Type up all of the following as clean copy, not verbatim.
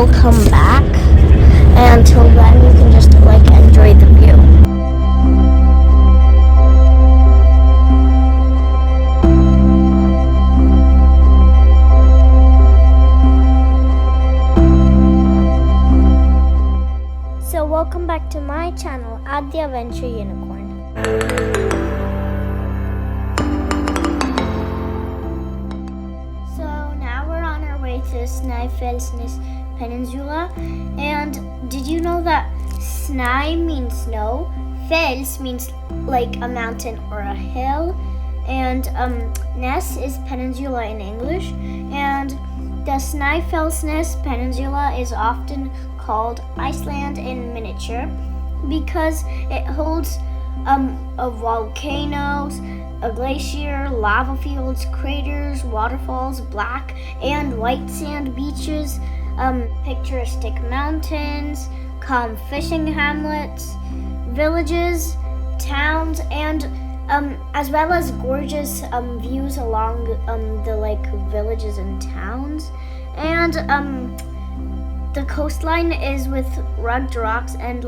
I'll come back. And until then, you can just enjoy the view. So welcome back to my channel, Add the Adventure Unicorn. So now we're on our way to Snæfellsnes Peninsula, and did you know that Snæ means snow, Fels means like a mountain or a hill, and Nes is peninsula in English, and the Snæfellsnes Peninsula is often called Iceland in miniature because it holds volcanoes, a glacier, lava fields, craters, waterfalls, black and white sand beaches, picturesque mountains, calm fishing hamlets, villages, towns, and as well as gorgeous views along the villages and towns. And the coastline is with rugged rocks and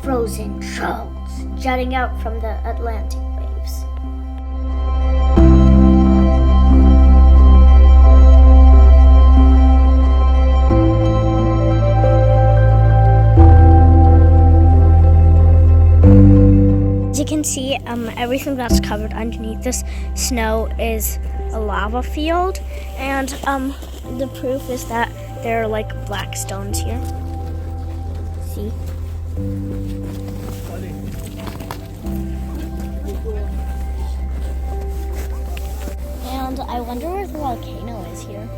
frozen shoals jutting out from the Atlantic waves. As you can see, everything that's covered underneath this snow is a lava field, and the proof is that there are black stones here. See? And I wonder where the volcano is here,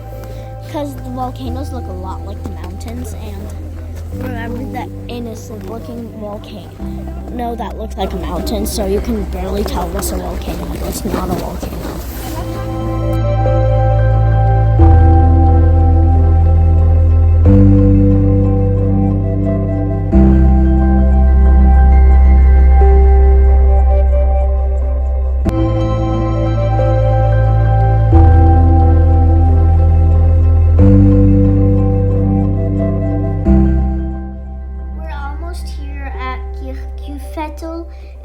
because the volcanoes look a lot like the mountains, and remember that innocent looking volcano that looks like a mountain, so you can barely tell this a volcano, but it's not a volcano.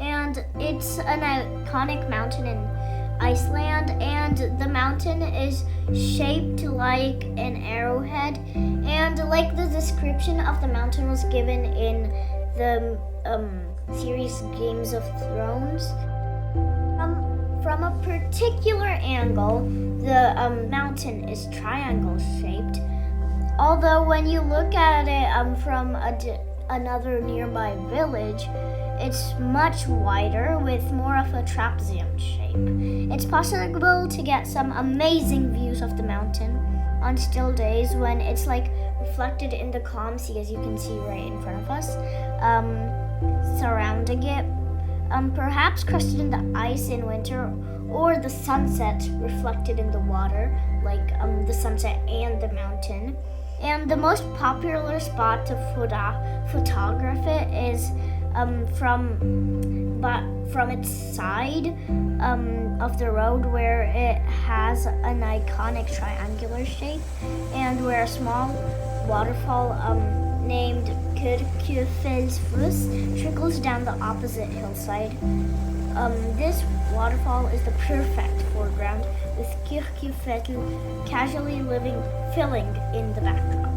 And it's an iconic mountain in Iceland, and the mountain is shaped like an arrowhead, and the description of the mountain was given in the series Games of Thrones. From a particular angle, the mountain is triangle shaped, although when you look at it from another nearby village, it's much wider with more of a trapezium shape. It's possible to get some amazing views of the mountain on still days when it's reflected in the calm sea, as you can see right in front of us, surrounding it, perhaps crusted in the ice in winter, or the sunset reflected in the water, the sunset and the mountain. And the most popular spot to photograph it is from its side of the road, where it has an iconic triangular shape, and where a small waterfall named Kirkjufellsfoss trickles down the opposite hillside. This waterfall is the perfect foreground, with Stykkishólmur casually filling in the backdrop.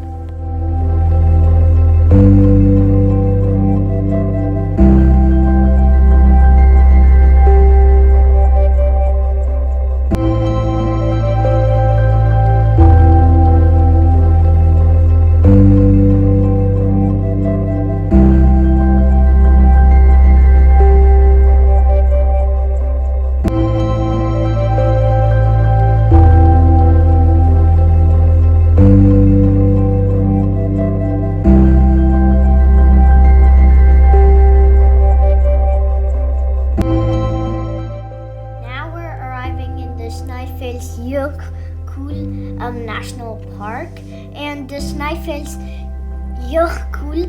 Snæfellsjökull National Park, and the Snæfellsjökull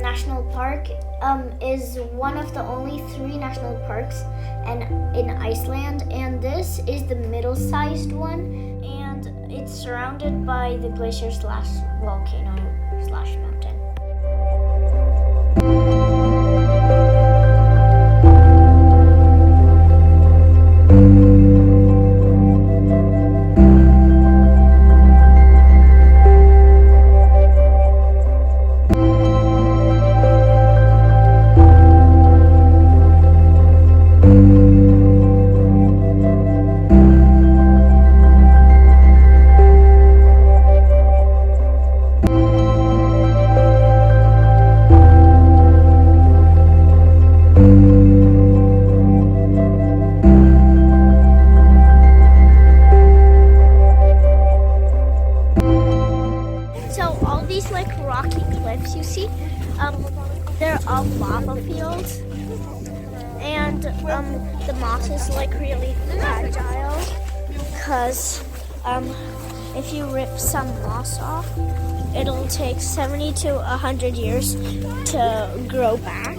National Park is one of the only 3 national parks in Iceland, and this is the middle-sized one, and it's surrounded by the glacier/volcano glacier/mountain. Rocky cliffs you see, they're all lava fields, and the moss is like really fragile because if you rip some moss off, it'll take 70 to 100 years to grow back.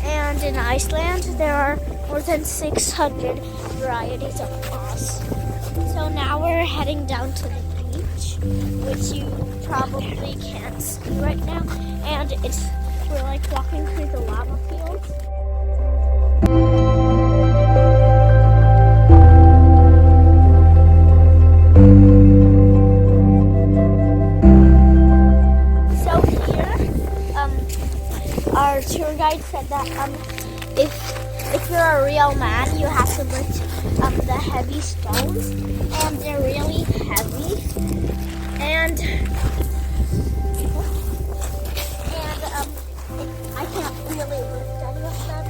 And in Iceland there are more than 600 varieties of moss. So now we're heading down to the beach, which you probably can't see right now, and we're like walking through the lava fields. So here, our tour guide said that if you're a real man, you have to lift the heavy stones, and they're really heavy, and I can't really lift any of them.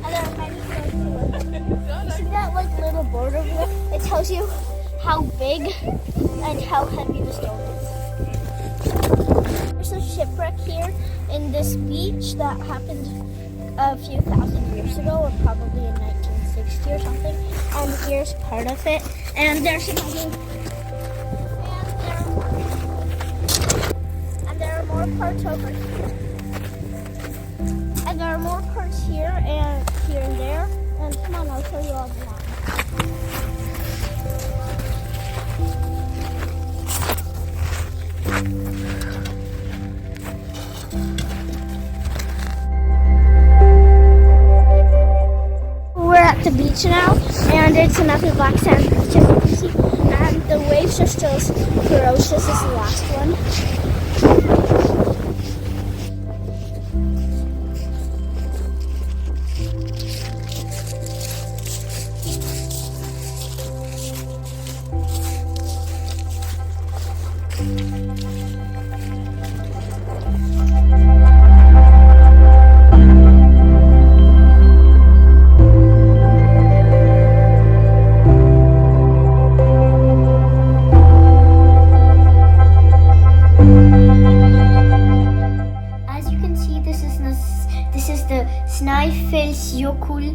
And there are many things to lift. You see that like little board over there? It tells you how big and how heavy the stone is. There's a shipwreck here in this beach that happened a few thousand years ago, or probably in 1960 or something. And here's part of it. And there's another. And there are more parts over here. And there are more parts here and there. And come on, I'll show you all the lines. The beach now, and it's another black sand beach, as you can see, and the waves are still as ferocious as the last one. Snæfellsjökull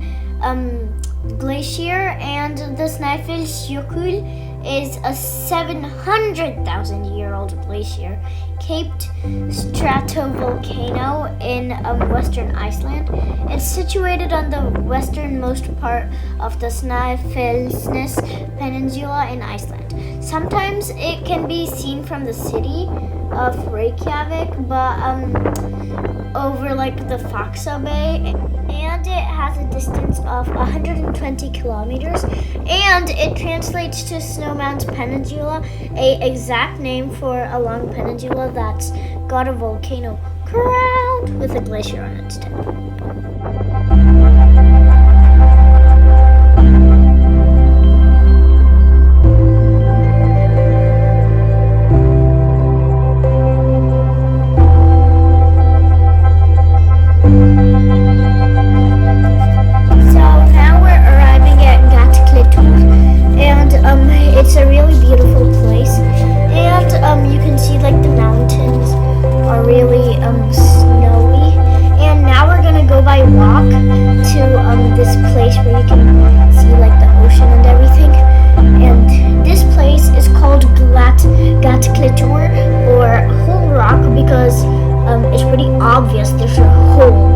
glacier, and the Snæfellsjökull is a 700,000-year-old glacier capped stratovolcano in western Iceland. It's situated on the westernmost part of the Snæfellsnes Peninsula in Iceland. Sometimes it can be seen from the city of Reykjavik, but over like the Faxa Bay, and it has a distance of 120 kilometers, and it translates to Snowman's Peninsula, a exact name for a long peninsula that's got a volcano crowned with a glacier on its tip. It's a really beautiful place, and you can see like the mountains are really snowy. And now we're gonna go by walk to this place where you can see like the ocean and everything. And this place is called glacier or hole rock because it's pretty obvious there's a hole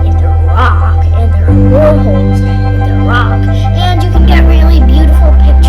in the rock, and there are more holes in the rock, and you can get really beautiful pictures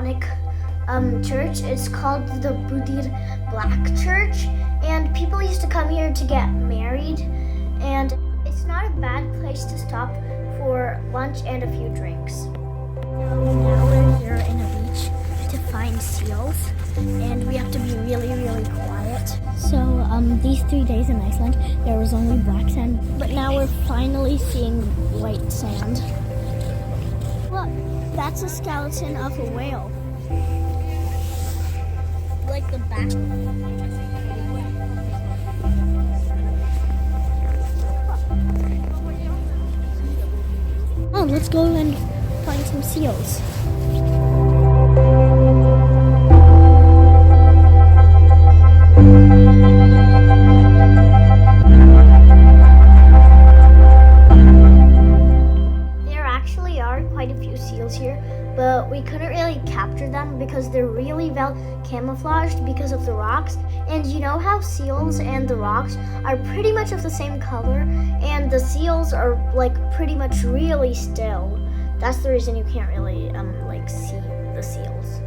iconic church. It's called the Budir Black Church, and people used to come here to get married, and it's not a bad place to stop for lunch and a few drinks. Now we're here in a beach to find seals, and we have to be really, really quiet. So these 3 days in Iceland, there was only black sand, but now we're finally seeing white sand. Look, that's a skeleton of a whale. Like the back. Oh, let's go and find some seals. There actually are quite a few seals here, but we couldn't really capture them because they're really well camouflaged because of the rocks. And you know how seals and the rocks are pretty much of the same color, and the seals are like pretty much really still. That's the reason you can't really like see the seals.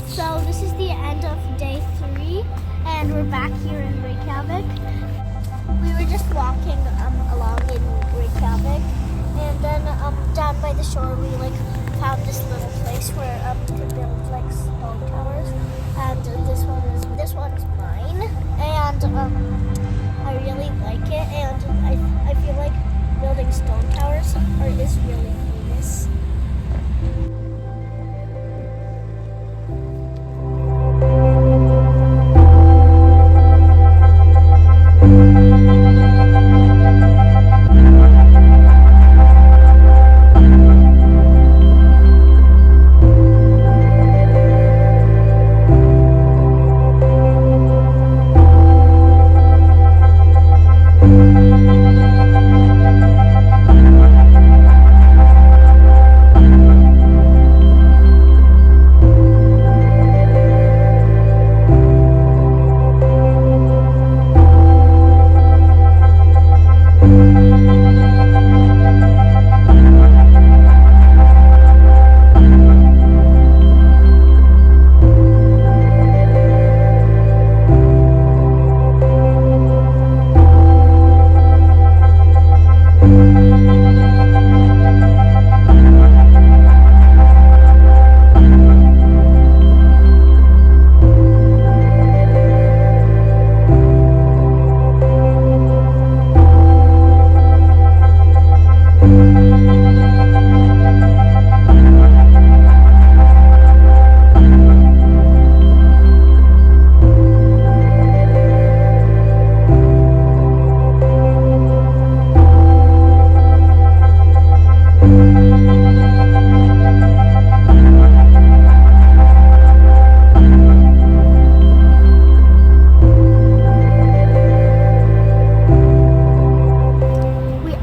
So this is the end of day 3, and we're back here in Reykjavik. We were just walking along in Reykjavik, and then down by the shore we like found this little place where you could build like stone towers, and this one's mine, and I really like it, and I feel like building stone towers is really famous.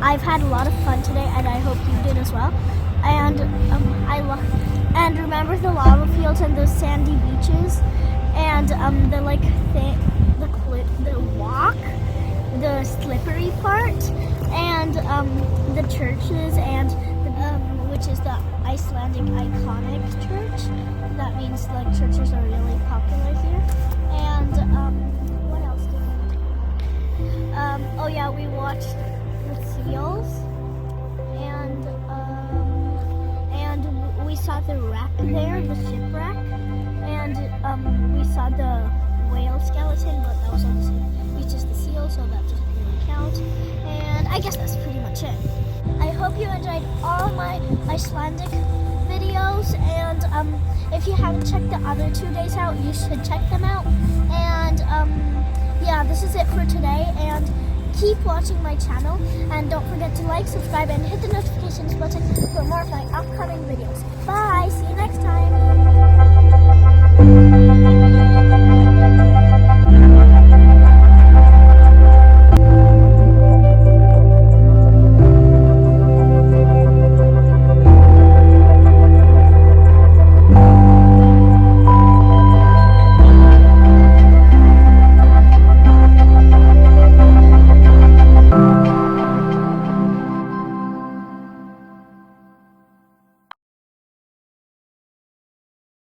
I've had a lot of fun today, and I hope you did as well. And and remember the lava fields and those sandy beaches, and the like the walk, the slippery part, and the churches, and which is the Icelandic iconic church. That means like churches are really popular here. And what else did we do? Oh yeah, we watched the seals, and we saw the wreck there, the shipwreck, and we saw the whale skeleton, but that was on the same beach as the seal, so that doesn't really count. And I guess that's pretty much it. I hope you enjoyed all my Icelandic videos, and if you haven't checked the other 2 days out, you should check them out. And yeah, this is it for today, and keep watching my channel, and don't forget to like, subscribe, and hit the notifications button for more of my upcoming videos. Bye! See you next time!